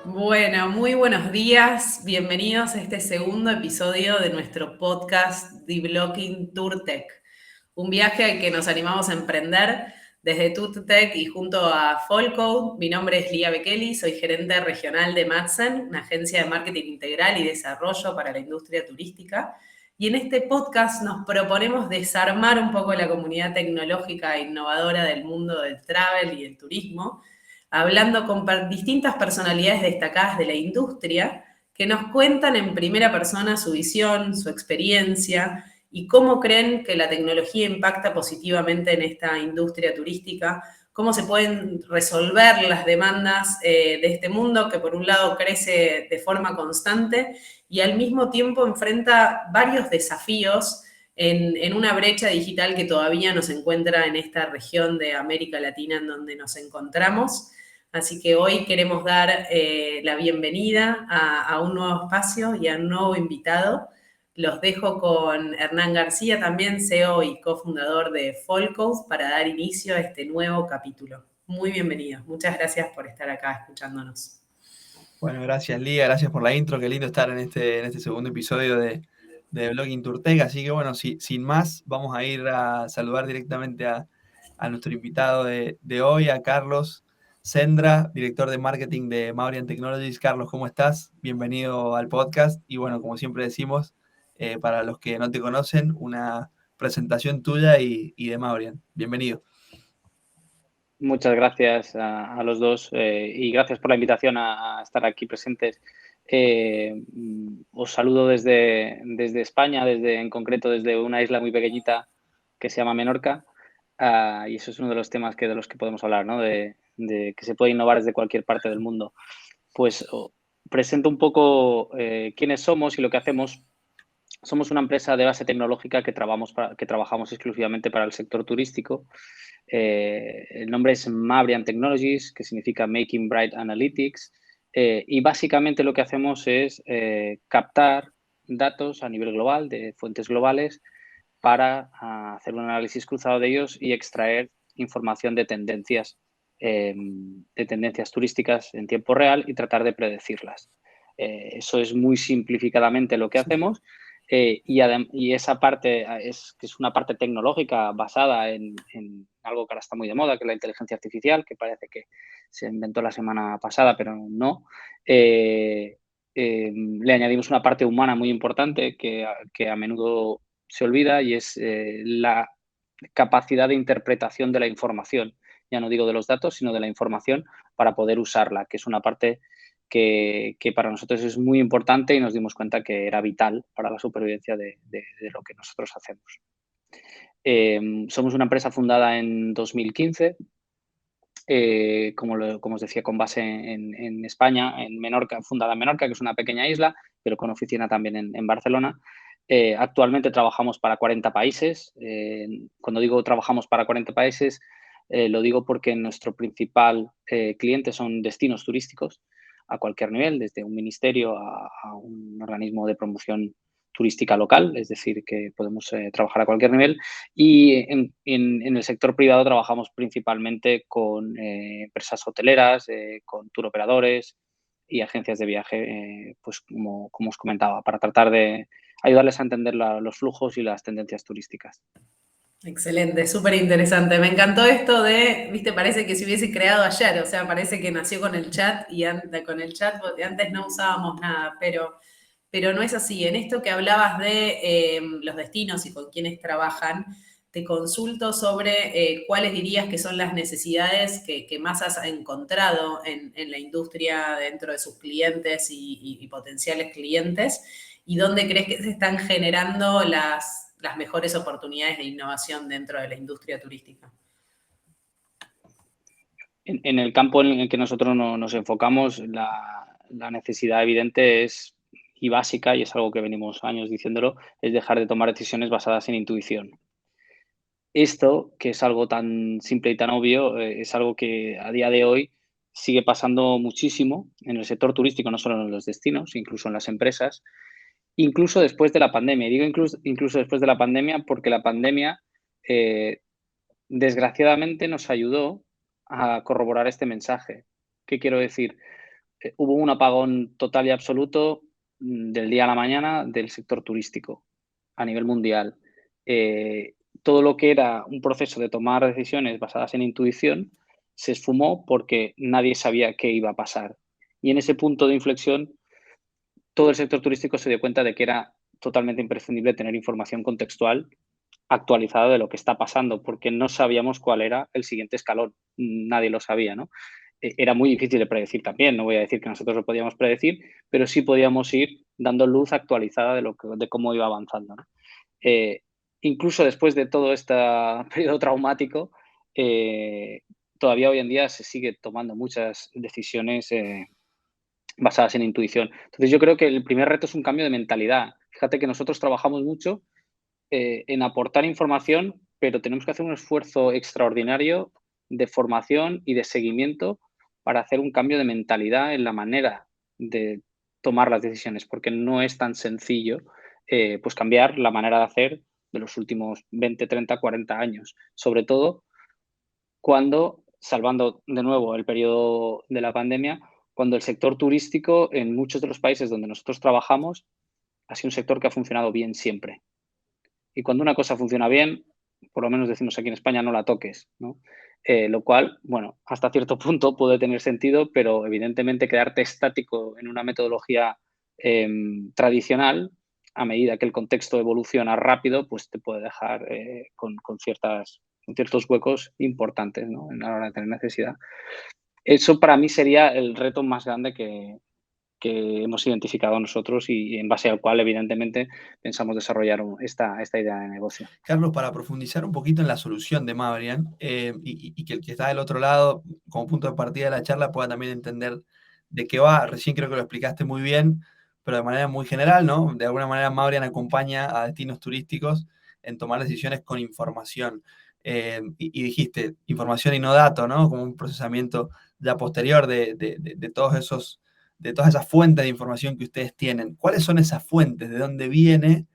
Bueno, muy buenos días. Bienvenidos a este segundo episodio de nuestro podcast Deblocking Tour Tech. Un viaje al que nos animamos a emprender desde Tour Tech y junto a Folcode. Mi nombre es Lía Bekeli, soy gerente regional de Madsen, una agencia de marketing integral y desarrollo para la industria turística. Y en este podcast nos proponemos desarmar un poco la comunidad tecnológica e innovadora del mundo del travel y del turismo, hablando con distintas personalidades destacadas de la industria que nos cuentan en primera persona su visión, su experiencia y cómo creen que la tecnología impacta positivamente en esta industria turística, cómo se pueden resolver las demandas de este mundo que por un lado crece de forma constante y al mismo tiempo enfrenta varios desafíos en una brecha digital que todavía nos encuentra en esta región de América Latina en donde nos encontramos. Así que hoy queremos dar la bienvenida a un nuevo espacio y a un nuevo invitado. Los dejo con Hernán García, también CEO y cofundador de Folcode, para dar inicio a este nuevo capítulo. Muy bienvenidos. Muchas gracias por estar acá escuchándonos. Bueno, gracias Lía, gracias por la intro, qué lindo estar en este segundo episodio de Blogging Tourtech. Así que bueno, sin más, vamos a ir a saludar directamente a nuestro invitado de hoy, a Carlos Sendra, director de marketing de Maurian Technologies. Carlos, ¿cómo estás? Bienvenido al podcast. Y bueno, como siempre decimos, para los que no te conocen, una presentación tuya y de Maurian. Bienvenido. Muchas gracias a los dos y gracias por la invitación a estar aquí presentes. Os saludo desde España, en concreto desde una isla muy pequeñita que se llama Menorca, y eso es uno de los temas de los que podemos hablar, ¿no? De que se puede innovar desde cualquier parte del mundo. Pues presento un poco quiénes somos y lo que hacemos. Somos una empresa de base tecnológica que trabajamos exclusivamente para el sector turístico. El nombre es Mabrian Technologies, que significa Making Bright Analytics, y básicamente lo que hacemos es captar datos a nivel global, de fuentes globales, para hacer un análisis cruzado de ellos y extraer información de tendencias turísticas en tiempo real y tratar de predecirlas. Eso es muy simplificadamente lo que hacemos. Y esa parte que es una parte tecnológica basada en algo que ahora está muy de moda, que es la inteligencia artificial, que parece que se inventó la semana pasada, pero no. Le añadimos una parte humana muy importante que a menudo se olvida, y es la capacidad de interpretación de la información. Ya no digo de los datos, sino de la información para poder usarla, que es una parte que para nosotros es muy importante y nos dimos cuenta que era vital para la supervivencia de lo que nosotros hacemos. Somos una empresa fundada en 2015, como os decía, con base en España, en Menorca, fundada en Menorca, que es una pequeña isla, pero con oficina también en Barcelona. Actualmente trabajamos para 40 países. Cuando digo trabajamos para 40 países, lo digo porque nuestro principal cliente son destinos turísticos a cualquier nivel, desde un ministerio a un organismo de promoción turística local, es decir, que podemos trabajar a cualquier nivel. Y en el sector privado trabajamos principalmente con empresas hoteleras, con tour operadores y agencias de viaje, pues como os comentaba, para tratar de ayudarles a entender los flujos y las tendencias turísticas. Excelente, súper interesante. Me encantó esto de, viste, parece que se hubiese creado ayer, o sea, parece que nació con el chat y con el chat, porque antes no usábamos nada, pero no es así. En esto que hablabas de los destinos y con quienes trabajan, te consulto sobre cuáles dirías que son las necesidades que más has encontrado en la industria dentro de sus clientes y potenciales clientes, y dónde crees que se están generando las mejores oportunidades de innovación dentro de la industria turística. En el campo en el que nosotros nos enfocamos, la necesidad evidente es, y básica, y es algo que venimos años diciéndolo, es dejar de tomar decisiones basadas en intuición. Esto, que es algo tan simple y tan obvio, es algo que a día de hoy sigue pasando muchísimo en el sector turístico, no solo en los destinos, incluso en las empresas, incluso después de la pandemia. Digo incluso después de la pandemia porque la pandemia, desgraciadamente, nos ayudó a corroborar este mensaje. ¿Qué quiero decir? hubo un apagón total y absoluto del día a la mañana del sector turístico a nivel mundial. Todo lo que era un proceso de tomar decisiones basadas en intuición se esfumó porque nadie sabía qué iba a pasar. Y en ese punto de inflexión, todo el sector turístico se dio cuenta de que era totalmente imprescindible tener información contextual actualizada de lo que está pasando, porque no sabíamos cuál era el siguiente escalón. Nadie lo sabía, ¿no? Era muy difícil de predecir también, no voy a decir que nosotros lo podíamos predecir, pero sí podíamos ir dando luz actualizada de cómo iba avanzando, ¿no? Incluso después de todo este periodo traumático, todavía hoy en día se sigue tomando muchas decisiones basadas en intuición. Entonces yo creo que el primer reto es un cambio de mentalidad. Fíjate que nosotros trabajamos mucho en aportar información, pero tenemos que hacer un esfuerzo extraordinario de formación y de seguimiento para hacer un cambio de mentalidad en la manera de tomar las decisiones, porque no es tan sencillo pues cambiar la manera de hacer de los últimos 20, 30, 40 años. Sobre todo cuando, salvando de nuevo el periodo de la pandemia, cuando el sector turístico en muchos de los países donde nosotros trabajamos ha sido un sector que ha funcionado bien siempre. Y cuando una cosa funciona bien, por lo menos decimos aquí en España, no la toques, ¿no? Lo cual, bueno, hasta cierto punto puede tener sentido, pero evidentemente quedarte estático en una metodología tradicional, a medida que el contexto evoluciona rápido, pues te puede dejar con ciertos huecos importantes, ¿no? En la hora de tener necesidad. Eso para mí sería el reto más grande que hemos identificado nosotros y en base al cual, evidentemente, pensamos desarrollar esta idea de negocio. Carlos, para profundizar un poquito en la solución de Mabrian y que el que está del otro lado, como punto de partida de la charla, pueda también entender de qué va. Recién creo que lo explicaste muy bien, pero de manera muy general, ¿no? De alguna manera Mabrian acompaña a destinos turísticos en tomar decisiones con información. Y dijiste, información y no datos, ¿no? Como un procesamiento ya posterior de todos esos, de todas esas fuentes de información que ustedes tienen. ¿Cuáles son esas fuentes? ¿De dónde viene?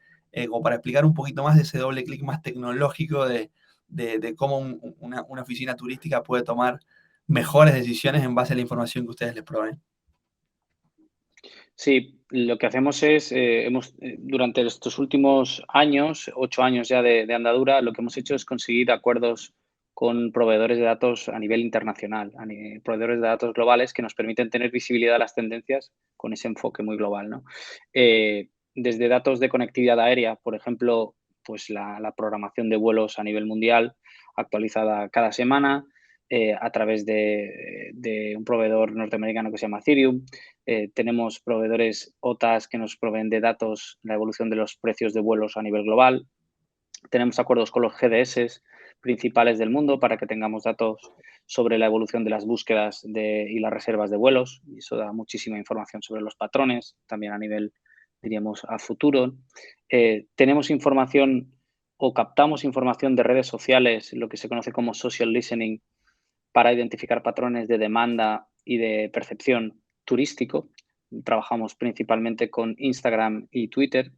Como para explicar un poquito más de ese doble clic más tecnológico de cómo una oficina turística puede tomar mejores decisiones en base a la información que ustedes les proveen. Sí, lo que hacemos es, durante estos últimos años, 8 años ya de andadura, lo que hemos hecho es conseguir acuerdos con proveedores de datos a nivel internacional, proveedores de datos globales que nos permiten tener visibilidad a las tendencias con ese enfoque muy global, ¿no? Desde datos de conectividad aérea, por ejemplo, pues la programación de vuelos a nivel mundial actualizada cada semana, a través de un proveedor norteamericano que se llama Cirium. Tenemos proveedores OTAs que nos proveen de datos, la evolución de los precios de vuelos a nivel global. Tenemos acuerdos con los GDS principales del mundo para que tengamos datos sobre la evolución de las búsquedas y las reservas de vuelos. Y eso da muchísima información sobre los patrones, también a nivel, diríamos, a futuro. Tenemos información o captamos información de redes sociales, lo que se conoce como social listening, para identificar patrones de demanda y de percepción turístico. Trabajamos principalmente con Instagram y Twitter.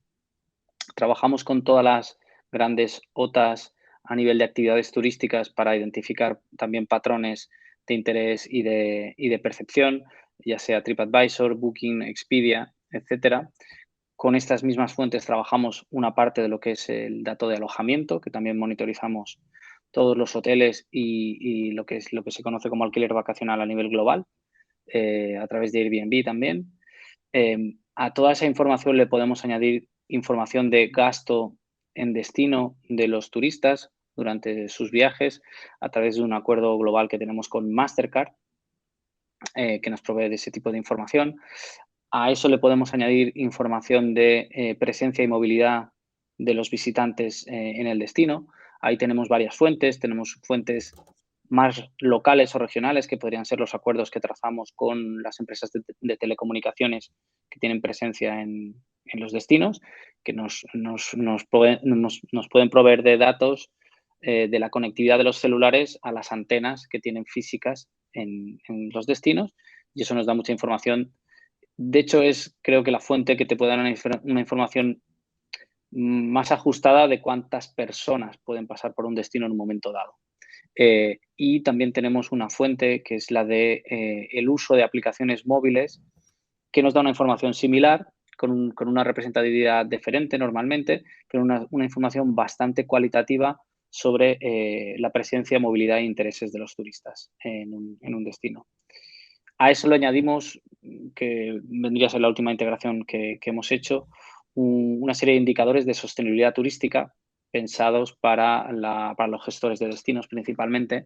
Trabajamos con todas las grandes OTAs a nivel de actividades turísticas para identificar también patrones de interés y de percepción, ya sea TripAdvisor, Booking, Expedia, etcétera. Con estas mismas fuentes trabajamos una parte de lo que es el dato de alojamiento, que también monitorizamos todos los hoteles y lo que se conoce como alquiler vacacional a nivel global, a través de Airbnb también. A toda esa información le podemos añadir información de gasto en destino de los turistas durante sus viajes a través de un acuerdo global que tenemos con Mastercard, que nos provee de ese tipo de información. A eso le podemos añadir información de presencia y movilidad de los visitantes en el destino. Ahí tenemos varias fuentes. Tenemos fuentes más locales o regionales, que podrían ser los acuerdos que trazamos con las empresas de telecomunicaciones que tienen presencia en los destinos, que nos pueden proveer de datos de la conectividad de los celulares a las antenas que tienen físicas en los destinos, y eso nos da mucha información. De hecho, creo que la fuente que te puede dar una información más ajustada de cuántas personas pueden pasar por un destino en un momento dado. y también tenemos una fuente que es la de el uso de aplicaciones móviles que nos da una información similar, con una representatividad diferente normalmente, pero una información bastante cualitativa sobre la presencia, movilidad e intereses de los turistas en un destino. A eso le añadimos, que vendría a ser la última integración que hemos hecho, una serie de indicadores de sostenibilidad turística pensados para los gestores de destinos principalmente,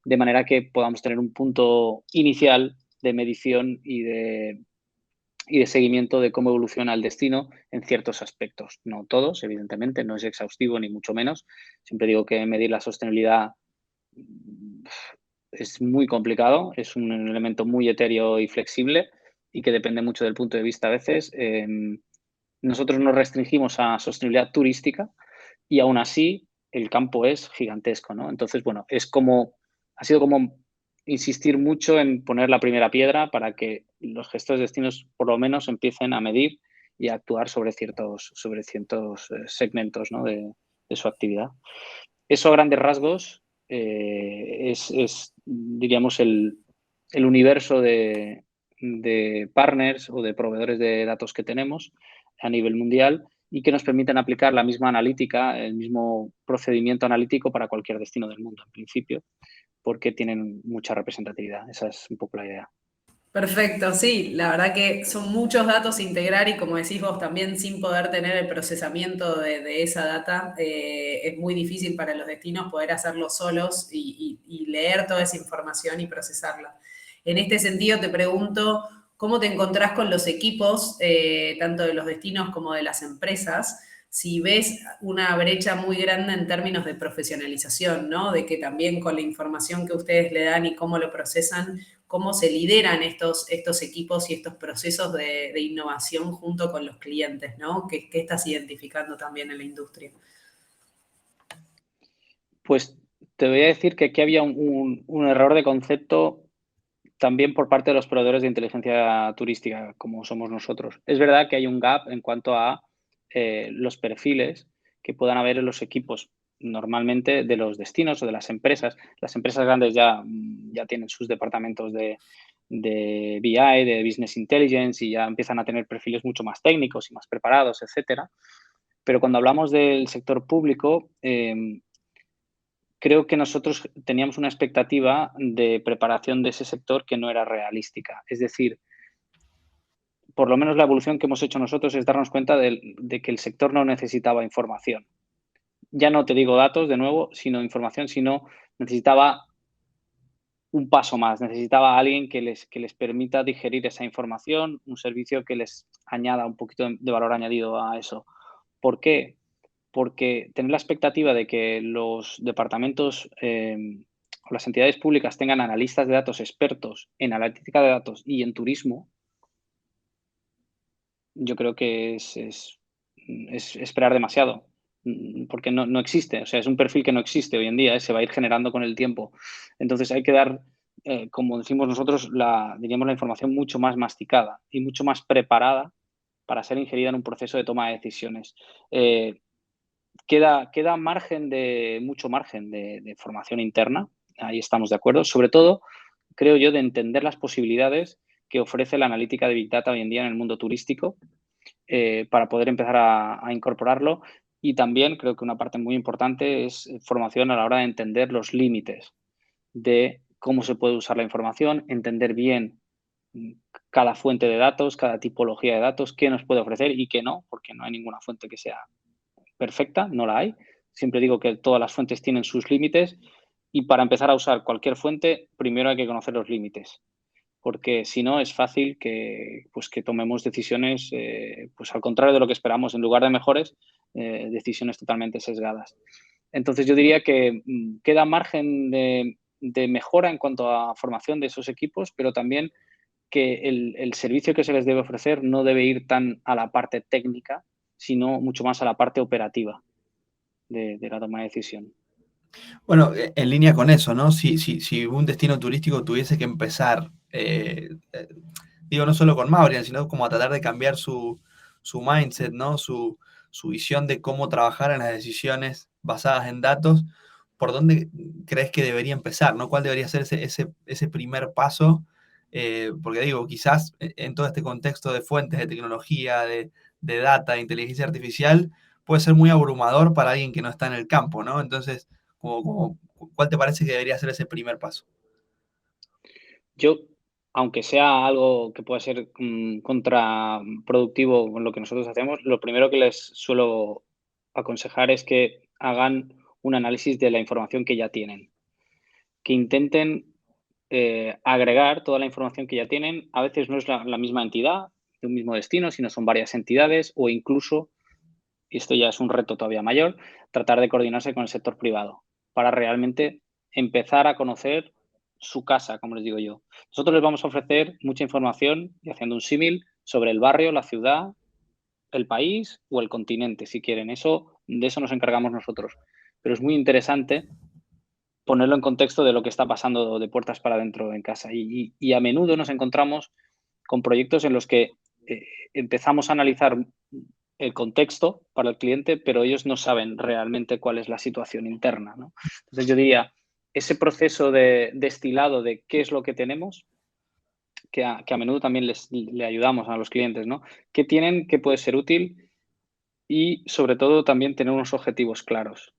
de manera que podamos tener un punto inicial de medición y de seguimiento de cómo evoluciona el destino en ciertos aspectos. No todos, evidentemente, no es exhaustivo ni mucho menos. Siempre digo que medir la sostenibilidad es muy complicado, es un elemento muy etéreo y flexible y que depende mucho del punto de vista a veces. Nosotros nos restringimos a sostenibilidad turística y aún así el campo es gigantesco, ¿no? Entonces, bueno, ha sido como insistir mucho en poner la primera piedra para que los gestores de destinos por lo menos empiecen a medir y a actuar sobre ciertos segmentos, ¿no? de su actividad. Eso a grandes rasgos es diríamos, el universo de partners o de proveedores de datos que tenemos a nivel mundial y que nos permiten aplicar la misma analítica, el mismo procedimiento analítico para cualquier destino del mundo, en principio, porque tienen mucha representatividad. Esa es un poco la idea. Perfecto, sí, la verdad que son muchos datos a integrar y como decís vos también sin poder tener el procesamiento de esa data, es muy difícil para los destinos poder hacerlo solos y leer toda esa información y procesarla. En este sentido te pregunto, ¿cómo te encontrás con los equipos, tanto de los destinos como de las empresas? Si ves una brecha muy grande en términos de profesionalización, ¿no? De que también con la información que ustedes le dan y cómo lo procesan, cómo se lideran estos equipos y estos procesos de innovación junto con los clientes, ¿no? ¿Qué estás identificando también en la industria? Pues te voy a decir que aquí había un error de concepto también por parte de los proveedores de inteligencia turística, como somos nosotros. Es verdad que hay un gap en cuanto a los perfiles que puedan haber en los equipos normalmente de los destinos o de las empresas. Las empresas grandes ya tienen sus departamentos de BI, de Business Intelligence, y ya empiezan a tener perfiles mucho más técnicos y más preparados, etcétera. Pero cuando hablamos del sector público, creo que nosotros teníamos una expectativa de preparación de ese sector que no era realística. Es decir, por lo menos la evolución que hemos hecho nosotros es darnos cuenta de que el sector no necesitaba información. Ya no te digo datos de nuevo, sino información, sino necesitaba un paso más, necesitaba a alguien que les permita digerir esa información, un servicio que les añada un poquito de valor añadido a eso. ¿Por qué? Porque tener la expectativa de que los departamentos o las entidades públicas tengan analistas de datos expertos en analítica de datos y en turismo, yo creo que es esperar demasiado, porque no existe, o sea, es un perfil que no existe hoy en día, se va a ir generando con el tiempo. Entonces hay que dar, como decimos nosotros, diríamos la información mucho más masticada y mucho más preparada para ser ingerida en un proceso de toma de decisiones. Queda mucho margen de formación interna, ahí estamos de acuerdo, sobre todo, creo yo, de entender las posibilidades que ofrece la analítica de Big Data hoy en día en el mundo turístico, para poder empezar a incorporarlo. Y también creo que una parte muy importante es formación a la hora de entender los límites de cómo se puede usar la información, entender bien cada fuente de datos, cada tipología de datos, qué nos puede ofrecer y qué no, porque no hay ninguna fuente que sea perfecta, no la hay. Siempre digo que todas las fuentes tienen sus límites y para empezar a usar cualquier fuente, primero hay que conocer los límites, porque si no es fácil que tomemos decisiones pues al contrario de lo que esperamos, en lugar de mejores, decisiones totalmente sesgadas. Entonces yo diría que queda margen de mejora en cuanto a formación de esos equipos, pero también que el servicio que se les debe ofrecer no debe ir tan a la parte técnica, sino mucho más a la parte operativa de la toma de decisión. Bueno, en línea con eso, ¿no? Si un destino turístico tuviese que empezar, digo, no solo con Maurian, sino como a tratar de cambiar su mindset, ¿no? Su visión de cómo trabajar en las decisiones basadas en datos, por dónde crees que debería empezar, ¿no? ¿Cuál debería ser ese primer paso? Porque digo, quizás en todo este contexto de fuentes de tecnología, de data, de inteligencia artificial, puede ser muy abrumador para alguien que no está en el campo, ¿no? Entonces, ¿cuál te parece que debería ser ese primer paso? Yo, aunque sea algo que pueda ser contraproductivo con lo que nosotros hacemos, lo primero que les suelo aconsejar es que hagan un análisis de la información que ya tienen, que intenten agregar toda la información que ya tienen. A veces no es la misma entidad de un mismo destino, sino son varias entidades o incluso, y esto ya es un reto todavía mayor, tratar de coordinarse con el sector privado para realmente empezar a conocer su casa, como les digo yo. Nosotros les vamos a ofrecer mucha información y haciendo un símil sobre el barrio, la ciudad, el país o el continente, si quieren. De eso nos encargamos nosotros. Pero es muy interesante ponerlo en contexto de lo que está pasando de puertas para adentro en casa. Y a menudo nos encontramos con proyectos en los que empezamos a analizar el contexto para el cliente, pero ellos no saben realmente cuál es la situación interna, ¿no? Entonces yo diría, ese proceso de destilado de qué es lo que tenemos, que a menudo también le ayudamos a los clientes, ¿no? ¿Qué tienen, qué puede ser útil? Y sobre todo también tener unos objetivos claros,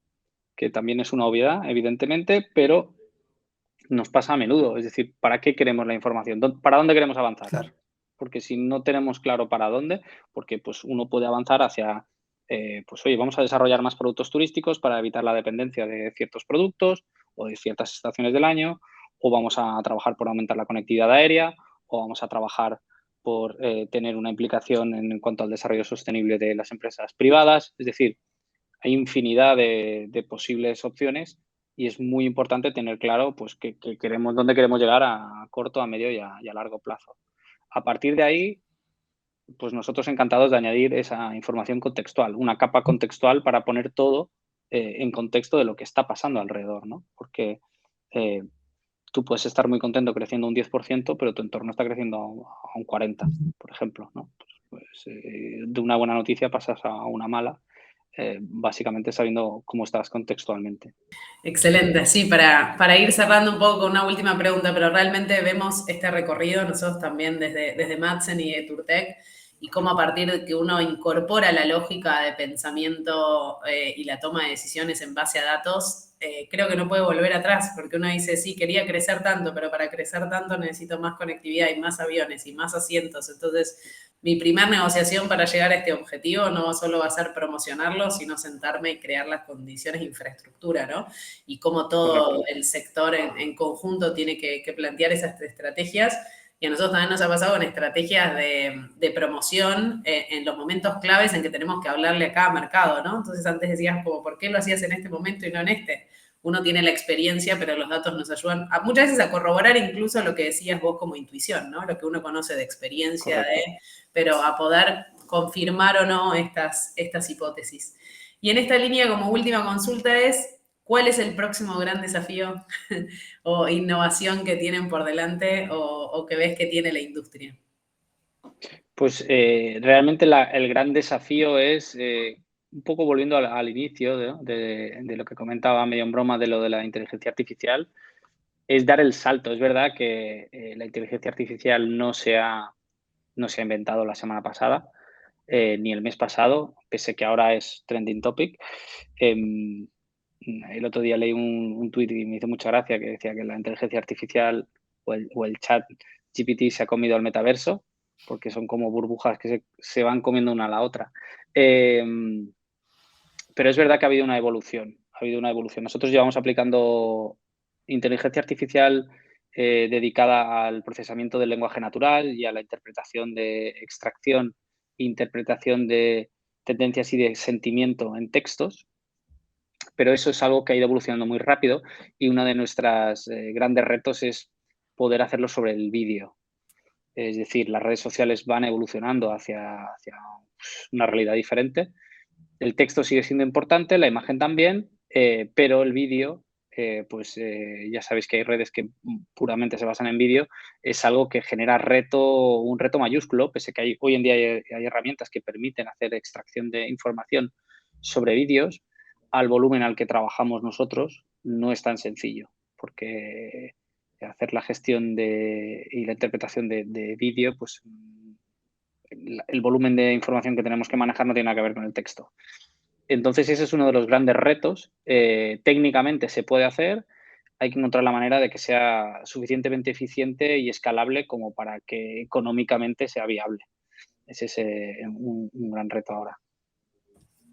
que también es una obviedad, evidentemente, pero nos pasa a menudo. Es decir, ¿para qué queremos la información? ¿Para dónde queremos avanzar? Claro. Porque si no tenemos claro para dónde, porque pues uno puede avanzar hacia, pues oye, vamos a desarrollar más productos turísticos para evitar la dependencia de ciertos productos o de ciertas estaciones del año, o vamos a trabajar por aumentar la conectividad aérea, o vamos a trabajar por tener una implicación en cuanto al desarrollo sostenible de las empresas privadas. Es decir, hay infinidad de posibles opciones y es muy importante tener claro pues, dónde queremos llegar a corto, a medio y a largo plazo. A partir de ahí, pues nosotros encantados de añadir esa información contextual, una capa contextual para poner todo en contexto de lo que está pasando alrededor, ¿no? Porque eh, tú puedes estar muy contento creciendo un 10%, pero tu entorno está creciendo a un 40%, por ejemplo, ¿no? De una buena noticia pasas a una mala, básicamente sabiendo cómo estás contextualmente. Excelente, sí, para ir cerrando un poco con una última pregunta, pero realmente vemos este recorrido nosotros también desde Madsen y de Turtec y cómo a partir de que uno incorpora la lógica de pensamiento y la toma de decisiones en base a datos, creo que no puede volver atrás, porque uno dice, sí, quería crecer tanto, pero para crecer tanto necesito más conectividad y más aviones y más asientos, entonces mi primer negociación para llegar a este objetivo no solo va a ser promocionarlo, sino sentarme y crear las condiciones de infraestructura, ¿no? Y cómo todo Correcto. el sector en conjunto tiene que plantear esas estrategias. Y a nosotros también nos ha pasado con estrategias de promoción en los momentos claves en que tenemos que hablarle a cada mercado, ¿no? Entonces antes decías como, ¿por qué lo hacías en este momento y no en este? Uno tiene la experiencia, pero los datos nos ayudan muchas veces a corroborar incluso lo que decías vos como intuición, ¿no? Lo que uno conoce de experiencia, Correcto. pero a poder confirmar o no estas hipótesis. Y en esta línea, como última consulta es, ¿cuál es el próximo gran desafío o innovación que tienen por delante o que ves que tiene la industria? Pues realmente el gran desafío es, un poco volviendo al inicio de lo que comentaba medio en broma de lo de la inteligencia artificial, es dar el salto. Es verdad que la inteligencia artificial no se ha inventado la semana pasada, ni el mes pasado, pese que ahora es trending topic. Em, el otro día leí un tuit y me hizo mucha gracia que decía que la inteligencia artificial o el chat GPT se ha comido al metaverso, porque son como burbujas que se van comiendo una a la otra. Pero es verdad que ha habido una evolución. Ha habido una evolución. Nosotros llevamos aplicando inteligencia artificial dedicada al procesamiento del lenguaje natural y a la interpretación de extracción e interpretación de tendencias y de sentimiento en textos, pero eso es algo que ha ido evolucionando muy rápido y uno de nuestros grandes retos es poder hacerlo sobre el vídeo. Es decir, las redes sociales van evolucionando hacia una realidad diferente. El texto sigue siendo importante, la imagen también, pero el vídeo, ya sabéis que hay redes que puramente se basan en vídeo, es algo que genera un reto mayúsculo, pese que hoy en día hay herramientas que permiten hacer extracción de información sobre vídeos al volumen al que trabajamos nosotros. no es tan sencillo, porque hacer la gestión y la interpretación de vídeo, pues el volumen de información que tenemos que manejar no tiene nada que ver con el texto. Entonces, ese es uno de los grandes retos. Técnicamente se puede hacer, hay que encontrar la manera de que sea suficientemente eficiente y escalable como para que económicamente sea viable. Ese es un gran reto ahora.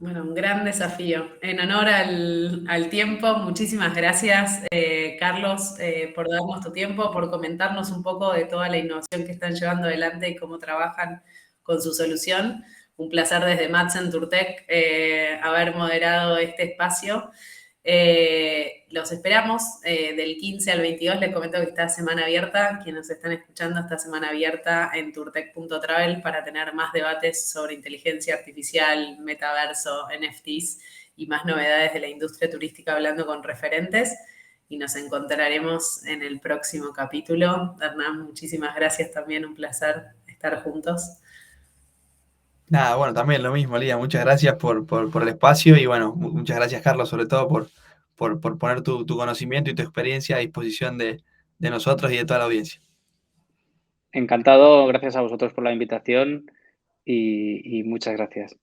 Bueno, un gran desafío. En honor al tiempo, muchísimas gracias, Carlos, por darnos tu tiempo, por comentarnos un poco de toda la innovación que están llevando adelante y cómo trabajan con su solución. Un placer desde Madsen Turtec haber moderado este espacio. Los esperamos del 15 al 22. Les comento que está semana abierta. Quienes nos están escuchando, esta semana abierta en turtec.travel para tener más debates sobre inteligencia artificial, metaverso, NFTs y más novedades de la industria turística hablando con referentes. Y nos encontraremos en el próximo capítulo. Hernán, muchísimas gracias también. Un placer estar juntos. Nada, bueno, también lo mismo, Lía. Muchas gracias por el espacio y bueno, muchas gracias, Carlos, sobre todo por poner tu conocimiento y tu experiencia a disposición de nosotros y de toda la audiencia. Encantado, gracias a vosotros por la invitación y muchas gracias.